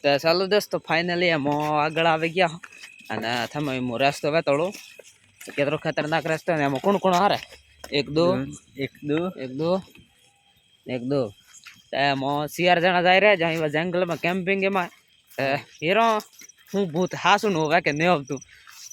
તો ચાલો દોસ્તો ફાઇનલી એમ આગળ આવી ગયા અને તમે રસ્તો વેતોડો કેટલો ખતરનાક રસ્તો ને એમાં કોણ કોણ હારે એક દો એમાં 4 જણા જાય રહ્યા જ્યાં જંગલમાં કેમ્પિંગ એમાં હીરો હું ભૂત હાસું હોવે કે નહીં આવતું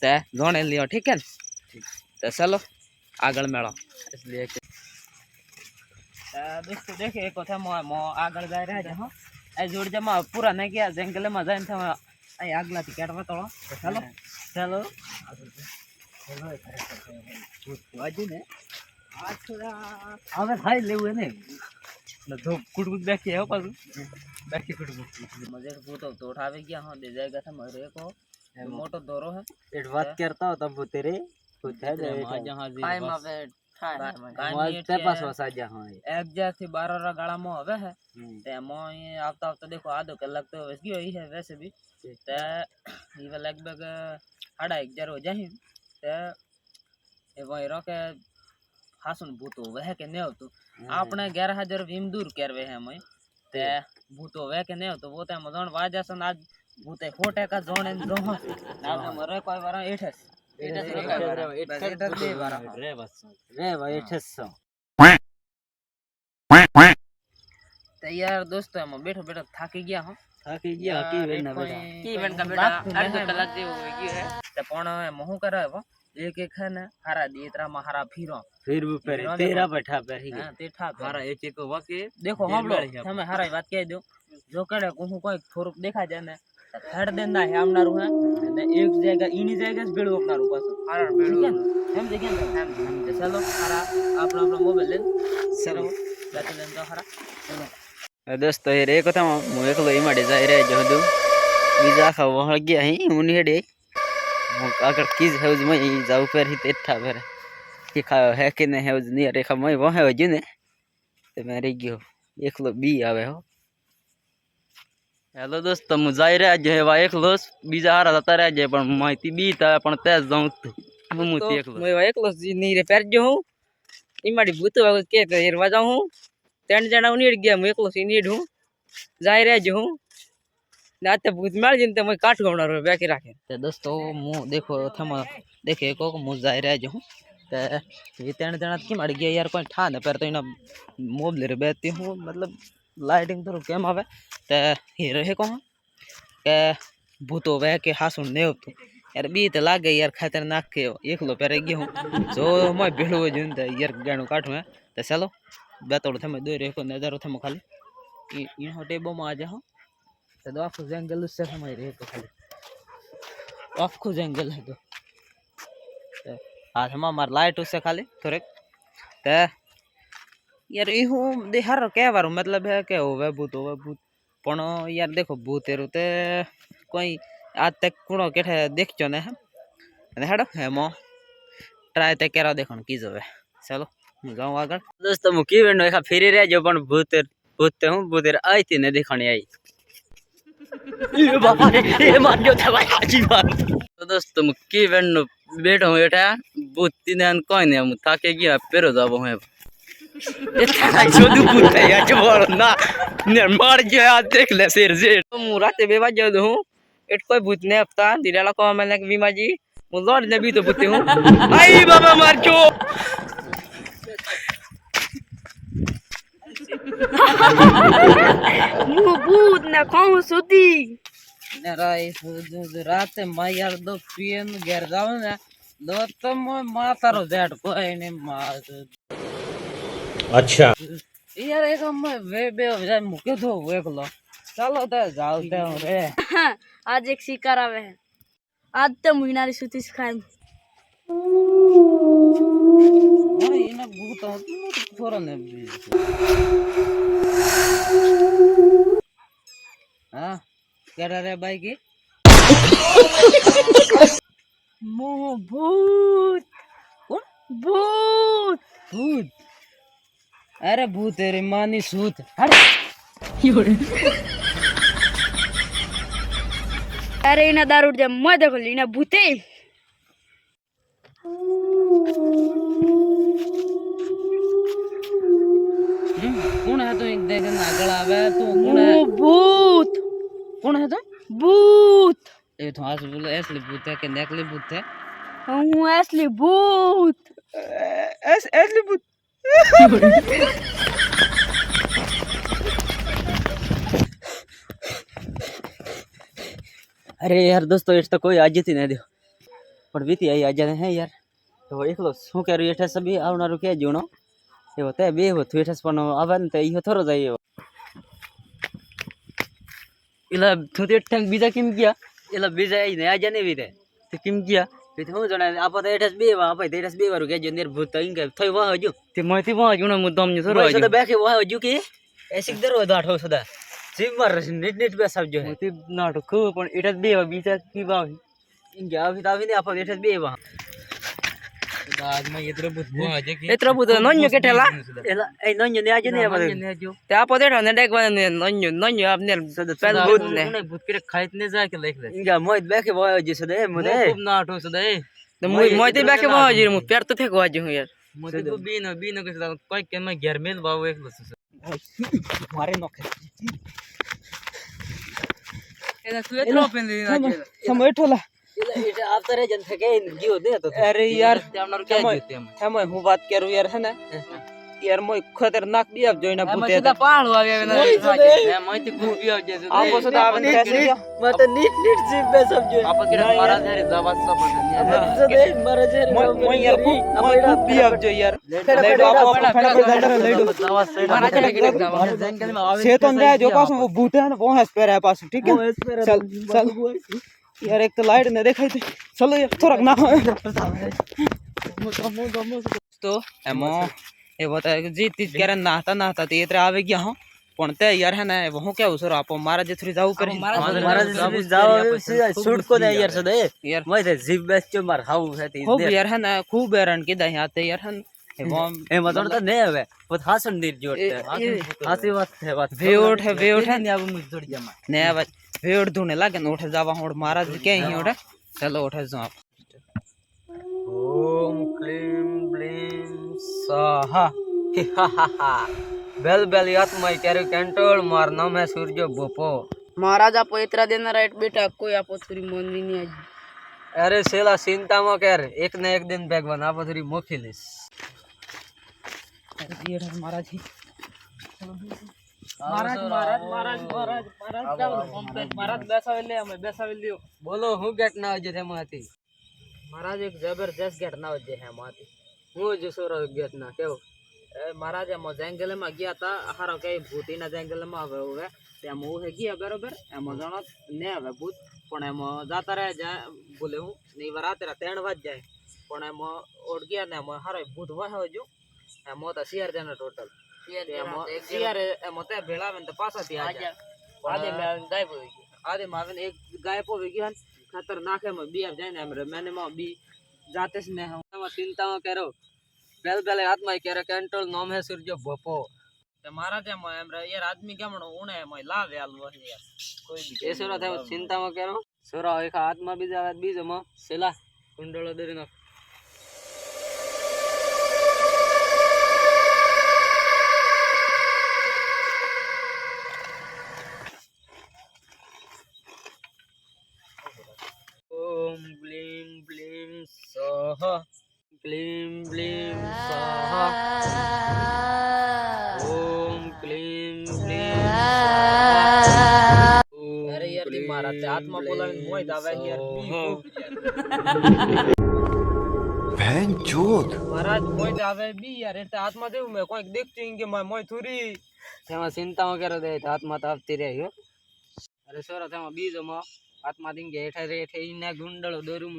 તે જોણે લ્યો ઠીક है तो चलो આગળ મેળો दोस्तों देखे एक था मो આગળ જાય રહ્યા છે હા આ જોડ જમા પૂરા ન ગયા જંગલમાં જઈને તમે અહીં આગલાથી કાઢવા તળો ચાલો ચાલો વાજી ને આ થોડા હવે ખાઈ લેવું ને તો કુડકુડ બેઠી હો પાછું બેઠી કુડકુડ મજે ભૂતો તો ઉઠાવી ગયા હા દે જાયગા था मरे को मोटो दोरो है एट बात करता हो तब तेरे कुछ है जहां टाइम आवे ते पास वसा जहां एक जैसे 12 रा गाड़ा में हवे है ते मो आवता आवता देखो आधो कलाक तो वस गयो ही है वैसे भी ते ये लगभग 11:30 हो जाए ते ए वही रोके हासन भूतो वह के नहीं होतो आपने 11000 भीम दूर करवे है मैं ते भूतो वह के नहीं होतो वो ते मजण वाजासन आज भूते खोटे का जोने दो ना मरे कोई बार 8 तैयार दोस्तों हम बैठो बैठो थाकी गया हम की वेन का बेटा अर्ध कलाक जे हो गयो है ते पण मोहू करे वो एक है ना हारा दीतरा में हारा फिर ऊपर तेरा बैठा पे हां तेठा हारा एक वाके देखो हम लोग हमें हारा बात कह दो जो करे को कोई थोरक देखा जाए ने थर्ड दिन ना हमनारू है ने एक जगह इनी जगह से बेड़ो अपनारू पास हारा बेड़ो हम देखें हम चलो हारा अपना अपना मोबाइल ले चलो बैठ लेन तो हारा चलो दोस्तों ये एक था मु एकलो इमाडे जाय रे जहदु बीजा खाव वह गया ही मुनी हेडे अगर किज हाउस में जाऊ पर ही तेठा पर कि खा है कि नहीं हाउस नहीं रेखा मैं वह है जो ने ते मैं रही गयो एकलो बी आवे हो हेलो दोस्तों मु जाय रे जे वा एकलो बीजा हारा जता रे जे पण माहिती बी ता पण तेज जाऊ तू मु ते एकलो मैं वा एकलो नहीं रे पर जो हूं इमाडी भूत के हेरवा जाऊं हूं 3 जना उनीड़ गया मैं एकलो सीनीड हूं जाय रे जो हूं नाते भूत मार जिन ते मैं काठ गवणार बेकी राखे ते दोस्तों मु देखो थम देखे को मु जाय रे जो हूं ते ये 3 जना की मार गया यार कोई ठा न पर तो इना मोबाइल रे बेती हूं मतलब लाइटिंग तो केम आवे ते हीरो है को के भूतो वे के हासुन ने होतो यार बी तो लागे यार खतरनाक के एकलो पर गयो हूं जो मैं भेड़ो जन ते यार गाणो काठू है ते चलो बेतोड़ थे मैं दो रे को नजारो थे खाली इन होटेबो में आ जा तो दो आखो जंगल से समय रे तो खाली आखो जंगल है तो हाथ में मार लाइट उससे खाली थोड़े ते यार ई हूं दे हर कहवार मतलब है के होवे भूत पण यार देखो भूतेरो ते कोई आज तक कुणो केठे देखचो ने है हेडो हेमो ट्राई ते करा देखो की जवे चलो હું જાઉં આગળ દોસ્તો હું કીવેન્ડ એકા ફેરી રહેજો પણ ભૂત હું ભૂતેર આઈતી ને દેખાણી आई એ બાપા રે એ મારજો था भाई हाजी बात तो दोस्तों હું કીવેન્ડ બેઠો હું એટા ભૂત ને કોઈ ને હું થાકે ગયા પેરો જાવો હું એ થાય જોદુ ભૂત या જવાળ ના ને માર ગયો આ દેખ લે શેર જે હું રાતે 2 વાગે હું એટ કોઈ ભૂત ને આપતા દિલાલા કો મને વિમાજી હું લોડ ને બી તો ભૂત હું आई बाबा मारજો मु भूत न खाऊं सुधी ने राय रात में यार दो पीएन घर जाओ ना दो तो माता रो जेट कोई नहीं मार अच्छा यार एक मैं वे जाए मुके दो एकलो चलो तो जाओ ते रे आज एक शिकार आवे है आज तो महीनारी सुती खाए अरे इना भूत थोड़ा ने हां क्या रे भाई की मो भूत कौन भूत भूत अरे भूत तेरी मानी सूत हट अरे इना दारू दे मैं देखो इना भूते कौन है तो एक देख ना आगळ आवे तो कौन है भूत कौन है तो भूत ये तो आज बोला असली भूत है कि नकली भूत है हूँ असली भूत असली भूत अरे यार दोस्तों इस तो कोई आज ही नहीं दो पर बीती आई आज है यार तो एक लो શું કર્યું એઠે સબી આવનારું કે જૂનો એવો તે બે હો થેઠસ પણ આવે ને તે ઈયો થોરો જાય એવો એલા તું તે ઠંગ બીજા કેમ ગયા એલા બીજા આઈ ને આજે ને વીરે તે કેમ ગયા તે હું જણા આપો તો એઠસ બે વા આપે તેઠસ બે વારું કેજો નિર્ભૂત તો ઇંગે થઈ વા હજુ તે મોતી વા જૂનો મુદ્દમ ને થોરો હજુ સદા બેખે વા હજુ કે એસિક દરો દાઠો સદા જીવ માર નીટ નીટ બેસાવજો મોતી નાટો ખૂબ પણ એઠસ બે વા બીજા કી વા ઇંગે આવી ને આપો એઠસ બે વા आज मैं इतना बुत हुआ जे कि इतना बुत नन्यो केटेला एला ए नन्यो ने आज ने ते आपो देठो ने डेक बने नन्यो आपने पेल बुत ने बुत के खाइत ने जा के लेख ले इंगा मोय बेके वायो जी सदे मुदे खूब नाटो सदे मोय ते बेके वायो जी मु पेर तो थे को आज हूं यार मोय तो बीनो के सदा कोई के मैं घर में बाव एक लस मारे नोखे एला तू एतरो पेन आज समय ठोला इटे आप तरह जन थे के जियो दे तो अरे यार हमनर क्या जीते हम हूं बात करू यार है ना यार मोय खतरनाक भी अब जोइना भूते सीधा पहाड़ आवे ना मोय ते खूब भी अब जैसे आप सदा आवन कैसे मैं तो नीट नीट जीव पे सब जो आप के मारा धरे दवा सब सदे मारा धरे मोय यार खूब भी अब जो यार लेडो आप फटाफट लेडो दवा से मारा चले के दवा जंगल में आवे से तो रे जो पास वो भूत है वो है पे है पास ठीक है चल चल यार एक तो लाइट ने देखाई थी चलो यार थोड़ा ना तो एमो ए बता जी तीज करे नाता ते इतरे आवे गया हूं पण ते यार है ना वो क्या उसरो आपो मारा जे थोड़ी जाऊ करे मारा जे जाओ शूट को दे यार सदे यार मैं ते जीव बेस जो मार हाउ है ती खूब यार है ना खूब हैरान के दे आते यार हन ए मतलब तो नहीं है वो हासन नीर जोड़ते हासी बात वेउठ है ने अब मुझ जोड़ जमा ने अब वेउठ धुने लागे न उठे जावा होड़ महाराज के ही उठे चलो उठे जाओ ओम क्लीम ब्लीम स्वाहा बेल बेल आत्मा करे कंट्रोल मार नाम है सूर्य बोपो महाराज आपो इतरा देना राइट बेटा कोई आपो थोड़ी मन नहीं आज अरे सेला चिंता मत कर एक न एक दिन भगवान आपो थोड़ी मोफिलिस अरे ये महाराज ही महाराज बेसावे लियो बोलो हूँ घटना वजह थे माती महाराज एक जबरदस्त घटना वजह है माती हूँ जो सोरा घटना क्यों महाराज हम जंगल में गया था हारो कई भूती ना जंगल में आवे हुए एम वो है गया बरोबर एम जानो ने आवे भूत पण एम जाता रहे जा बोले हूँ नहीं वराते रहा 3 वाज जाए पण एम ओढ़ गया ने एम हारो भूत वह हो जो एम तो 4 जना टोटल मोते भेड़ा में तो पासा थी आज आधे में गायब हो गई आधे मावन एक गायब हो गई खतरनाक है बी अब जाने हमरे मैंने में बी जाते से हम चिंता में करो बेल बेल आत्मा कह कंट्रोल नाम है सूर्य भोपो ते महाराज हमरे यार आदमी गमणो उणे में लावे आलवा यार कोई भी ऐसो थे चिंता में करो सोरा एक आत्मा बीजा बीजो में सेला कुंडलो देनो ओम ब्लीम ब्लीम स्वाहा क्लीम ब्लीम स्वाहा ओम क्लीम ब्लीम स्वाहा अरे यार ती मारा ते आत्मा बोलावे मोय दावे यार बहन चोद महाराज मोय दावे बी यार ते आत्मा देव मैं कोई देखती इंगे मोय थोड़ी तेमा चिंता में करे दे आत्मा तो आवती रही हो अरे सोरा तेमा बीजो में आत्मा दिंगे हेठा रे हेठे इना गुंडलो दोरुम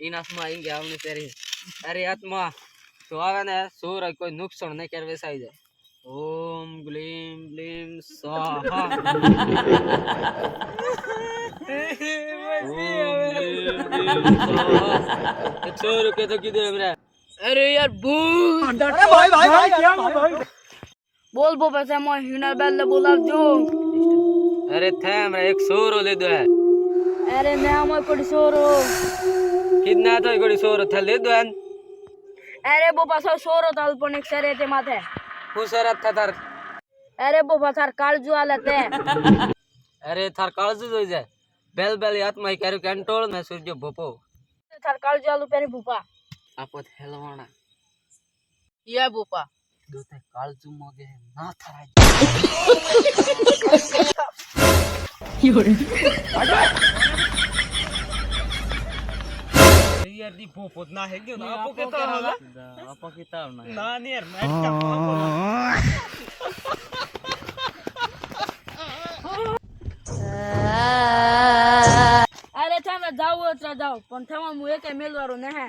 इनासमा इंगे आवने तेरी अरे आत्मा तो आवे ने सोर कोई नुकसान नहीं कर वैसाई जाए ओम ग्लीम ब्लीम स्वाहा एक सोर के तो किधर मेरा अरे यार भूत अरे भाई क्या भाई बोल बो पैसे मैं हिनर बेल ले बोला जो अरे थे हमरा एक सोरो ले दो है अरे मैं मैं कोड़ी सोरो कितना तो कोड़ी सोरो थे ले दो है अरे बो पासो सोरो ताल पण एक सरे ते माथे हु सरत था तार अरे बो पासर काल जो आलते અરે થાર કાળજું જોઈ જાય બેલ બેલ હાથમાં કર્યું કેન્ટોળ ને સૂર્ય ભોપો थार काल चालू पेरी भूपा આપત હેલવાણા ये भूपा દોતે કાળજું મોગે ના થારા यार दी पोपत ना है क्यों ना आपको कहता होला આપા કિતાબ ના ना नहीं यार मैं क्या पापा अरे था मैं जाओ तो जाओ पण था मैं मुझे के मेल वारो ने है